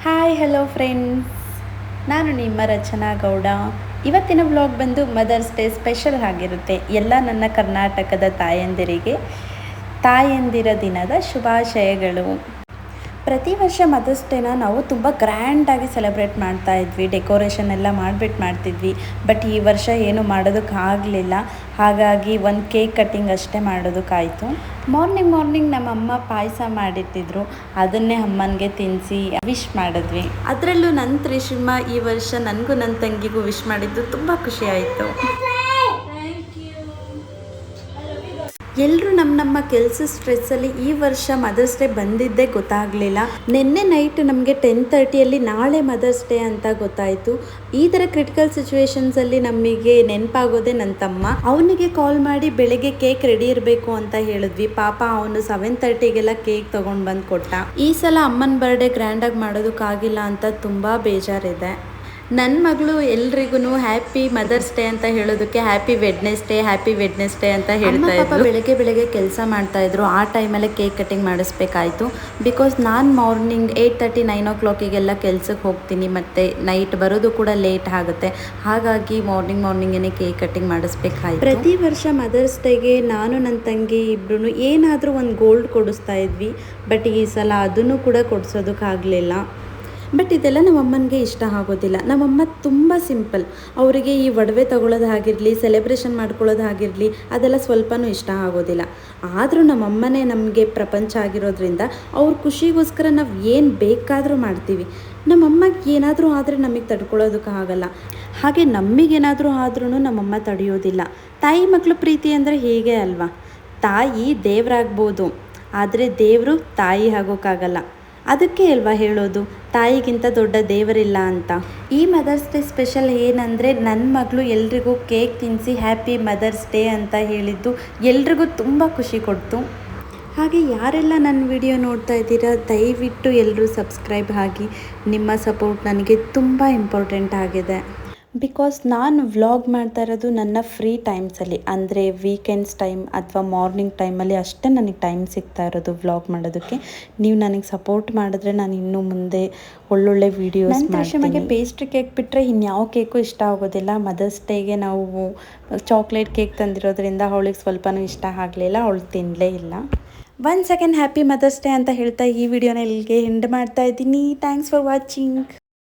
Hi hello friends, ನಾನು ನಿಮ್ಮ ರಚನಾ ಗೌಡ. ಇವತ್ತಿನ ವ್ಲಾಗ್ ಬಂದು ಮದರ್ಸ್ ಡೇ ಸ್ಪೆಷಲ್ ಆಗಿರುತ್ತೆ. ಎಲ್ಲ ನನ್ನ ಕರ್ನಾಟಕದ ತಾಯಂದಿರ ದಿನದ ಶುಭಾಶಯಗಳು. ಪ್ರತಿ ವರ್ಷ ಮದರ್ಸ್ ಡೇನ ನಾವು ತುಂಬ ಗ್ರ್ಯಾಂಡಾಗಿ ಸೆಲೆಬ್ರೇಟ್ ಮಾಡ್ತಾ ಇದ್ವಿ, ಡೆಕೋರೇಷನ್ ಎಲ್ಲ ಮಾಡ್ತಿದ್ವಿ. ಬಟ್ ಈ ವರ್ಷ ಏನು ಮಾಡೋದಕ್ಕಾಗಲಿಲ್ಲ. ಹಾಗಾಗಿ ಒಂದು ಕೇಕ್ ಕಟ್ಟಿಂಗ್ ಅಷ್ಟೇ ಮಾಡೋದಕ್ಕಾಯಿತು. ಮಾರ್ನಿಂಗ್ ನಮ್ಮಮ್ಮ ಪಾಯಸ ಮಾಡಿಟ್ಟಿದ್ರು, ಅದನ್ನೇ ಅಮ್ಮನಿಗೆ ತಿನ್ನಿಸಿ ವಿಶ್ ಮಾಡಿದ್ವಿ. ಅದರಲ್ಲೂ ನನ್ನ ತ್ರಿಷಿಮಾ ಈ ವರ್ಷ ನನಗೂ ನನ್ನ ತಂಗಿಗೂ ವಿಶ್ ಮಾಡಿದ್ದು ತುಂಬ ಖುಷಿ ಆಯಿತು. ಎಲ್ಲರೂ ನಮ್ಮ ಕೆಲಸ ಸ್ಟ್ರೆಸ್ಸಲ್ಲಿ ಈ ವರ್ಷ ಮದರ್ಸ್ ಡೇ ಬಂದಿದ್ದೇ ಗೊತ್ತಾಗಲಿಲ್ಲ. ನಿನ್ನೆ ನೈಟ್ ನಮಗೆ 10:30 ನಾಳೆ ಮದರ್ಸ್ ಡೇ ಅಂತ ಗೊತ್ತಾಯಿತು. ಈ ಥರ ಕ್ರಿಟಿಕಲ್ ಸಿಚುವೇಶನ್ಸಲ್ಲಿ ನಮಗೆ ನೆನಪಾಗೋದೇ ನನ್ನ ತಮ್ಮ. ಅವನಿಗೆ ಕಾಲ್ ಮಾಡಿ ಬೆಳಗ್ಗೆ ಕೇಕ್ ರೆಡಿ ಇರಬೇಕು ಅಂತ ಹೇಳಿದ್ವಿ. ಪಾಪ ಅವನು 7:30 ಕೇಕ್ ತೊಗೊಂಡು ಬಂದು ಕೊಟ್ಟ. ಈ ಸಲ ಅಮ್ಮನ ಬರ್ಡೇ ಗ್ರ್ಯಾಂಡಾಗಿ ಮಾಡೋದಕ್ಕಾಗಿಲ್ಲ ಅಂತ ತುಂಬ ಬೇಜಾರಿದೆ. ನನ್ನ ಮಗಳು ಎಲ್ರಿಗೂ ಹ್ಯಾಪಿ ಮದರ್ಸ್ ಡೇ ಅಂತ ಹೇಳೋದಕ್ಕೆ ಹ್ಯಾಪಿ ವೆಡ್ನೆಸ್ಡೇ ಅಂತ ಹೇಳ್ತಾ ಇದ್ರು. ಬೆಳಗ್ಗೆ ಕೆಲಸ ಮಾಡ್ತಾಯಿದ್ರು. ಆ ಟೈಮಲ್ಲೇ ಕೇಕ್ ಕಟ್ಟಿಂಗ್ ಮಾಡಿಸ್ಬೇಕಾಯ್ತು. ಬಿಕಾಸ್ ನಾನು ಮಾರ್ನಿಂಗ್ 8:30 9 o'clock ಕೆಲಸಕ್ಕೆ ಹೋಗ್ತೀನಿ, ಮತ್ತು ನೈಟ್ ಬರೋದು ಕೂಡ ಲೇಟ್ ಆಗುತ್ತೆ. ಹಾಗಾಗಿ ಮಾರ್ನಿಂಗೇ ಕೇಕ್ ಕಟ್ಟಿಂಗ್ ಮಾಡಿಸ್ಬೇಕಾಯ್ತು. ಪ್ರತಿ ವರ್ಷ ಮದರ್ಸ್ ಡೇಗೆ ನಾನು ನನ್ನ ತಂಗಿ ಇಬ್ಬರು ಏನಾದರೂ ಒಂದು ಗೋಲ್ಡ್ ಕೊಡಿಸ್ತಾ ಇದ್ವಿ. ಬಟ್ ಈ ಸಲ ಅದನ್ನು ಕೂಡ ಕೊಡಿಸೋದಕ್ಕಾಗಲಿಲ್ಲ. ಬಟ್ ಇದೆಲ್ಲ ನಮ್ಮಮ್ಮನಿಗೆ ಇಷ್ಟ ಆಗೋದಿಲ್ಲ. ನಮ್ಮಮ್ಮ ತುಂಬ ಸಿಂಪಲ್. ಅವರಿಗೆ ಈ ಒಡವೆ ತಗೊಳ್ಳೋದಾಗಿರಲಿ, ಸೆಲೆಬ್ರೇಷನ್ ಮಾಡ್ಕೊಳ್ಳೋದಾಗಿರಲಿ, ಅದೆಲ್ಲ ಸ್ವಲ್ಪನೂ ಇಷ್ಟ ಆಗೋದಿಲ್ಲ. ಆದರೂ ನಮ್ಮಮ್ಮನೇ ನಮಗೆ ಪ್ರಪಂಚ ಆಗಿರೋದ್ರಿಂದ ಅವ್ರ ಖುಷಿಗೋಸ್ಕರ ನಾವು ಏನು ಬೇಕಾದರೂ ಮಾಡ್ತೀವಿ. ನಮ್ಮಮ್ಮಗೆ ಏನಾದರೂ ಆದರೆ ನಮಗೆ ತಡ್ಕೊಳ್ಳೋದಕ್ಕಾಗಲ್ಲ. ಹಾಗೆ ನಮಗೇನಾದರೂ ಆದ್ರೂ ನಮ್ಮಮ್ಮ ತಡೆಯೋದಿಲ್ಲ. ತಾಯಿ ಮಕ್ಕಳು ಪ್ರೀತಿ ಅಂದರೆ ಹೀಗೆ ಅಲ್ವಾ? ತಾಯಿ ದೇವರಾಗ್ಬೋದು, ಆದರೆ ದೇವರು ತಾಯಿ ಆಗೋಕ್ಕಾಗಲ್ಲ. ಅದಕ್ಕೆ ಅಲ್ವಾ ಹೇಳೋದು, ತಾಯಿಗಿಂತ ದೊಡ್ಡ ದೇವರಿಲ್ಲ ಅಂತ. ಈ ಮದರ್ಸ್ ಡೇ ಸ್ಪೆಷಲ್ ಏನಂದರೆ, ನನ್ನ ಮಗಳು ಎಲ್ರಿಗೂ ಕೇಕ್ ತಿನ್ನಿಸಿ ಹ್ಯಾಪಿ ಮದರ್ಸ್ ಡೇ ಅಂತ ಹೇಳಿದ್ದು ಎಲ್ರಿಗೂ ತುಂಬ ಖುಷಿ ಕೊಡ್ತು. ಹಾಗೆ ಯಾರೆಲ್ಲ ನನ್ನ ವಿಡಿಯೋ ನೋಡ್ತಾ ಇದ್ದೀರಾ, ದಯವಿಟ್ಟು ಎಲ್ಲರೂ ಸಬ್ಸ್ಕ್ರೈಬ್ ಆಗಿ. ನಿಮ್ಮ ಸಪೋರ್ಟ್ ನನಗೆ ತುಂಬ ಇಂಪಾರ್ಟೆಂಟ್ ಆಗಿದೆ. ಬಿಕಾಸ್ ನಾನು ವ್ಲಾಗ್ ಮಾಡ್ತಾ ಇರೋದು ನನ್ನ ಫ್ರೀ ಟೈಮ್ಸಲ್ಲಿ, ಅಂದರೆ ವೀಕೆಂಡ್ಸ್ ಟೈಮ್ ಅಥವಾ ಮಾರ್ನಿಂಗ್ ಟೈಮಲ್ಲಿ ಅಷ್ಟೇ ನನಗೆ ಟೈಮ್ ಸಿಗ್ತಾ ಇರೋದು ವ್ಲಾಗ್ ಮಾಡೋದಕ್ಕೆ. ನೀವು ನನಗೆ ಸಪೋರ್ಟ್ ಮಾಡಿದ್ರೆ ನಾನು ಇನ್ನೂ ಮುಂದೆ ಒಳ್ಳೊಳ್ಳೆ ವೀಡಿಯೋಸ್ ಮಾಡ್ತೀನಿ. ಪೇಸ್ಟ್ರಿ ಕೇಕ್ ಬಿಟ್ಟರೆ ಇನ್ಯಾವ ಕೇಕು ಇಷ್ಟ ಆಗೋದಿಲ್ಲ. ಮದರ್ಸ್ ಡೇಗೆ ನಾವು ಚಾಕ್ಲೇಟ್ ಕೇಕ್ ತಂದಿರೋದ್ರಿಂದ ಅವಳಿಗೆ ಸ್ವಲ್ಪನೂ ಇಷ್ಟ ಆಗಲಿಲ್ಲ, ಅವಳು ತಿನ್ನಲೇ ಇಲ್ಲ. Once again happy mother's day ಅಂತ ಹೇಳ್ತಾ ಈ ವಿಡಿಯೋನ ಇಲ್ಲಿಗೆ ಎಂಡ್ ಮಾಡ್ತಾ ಇದ್ದೀನಿ. Thanks for watching.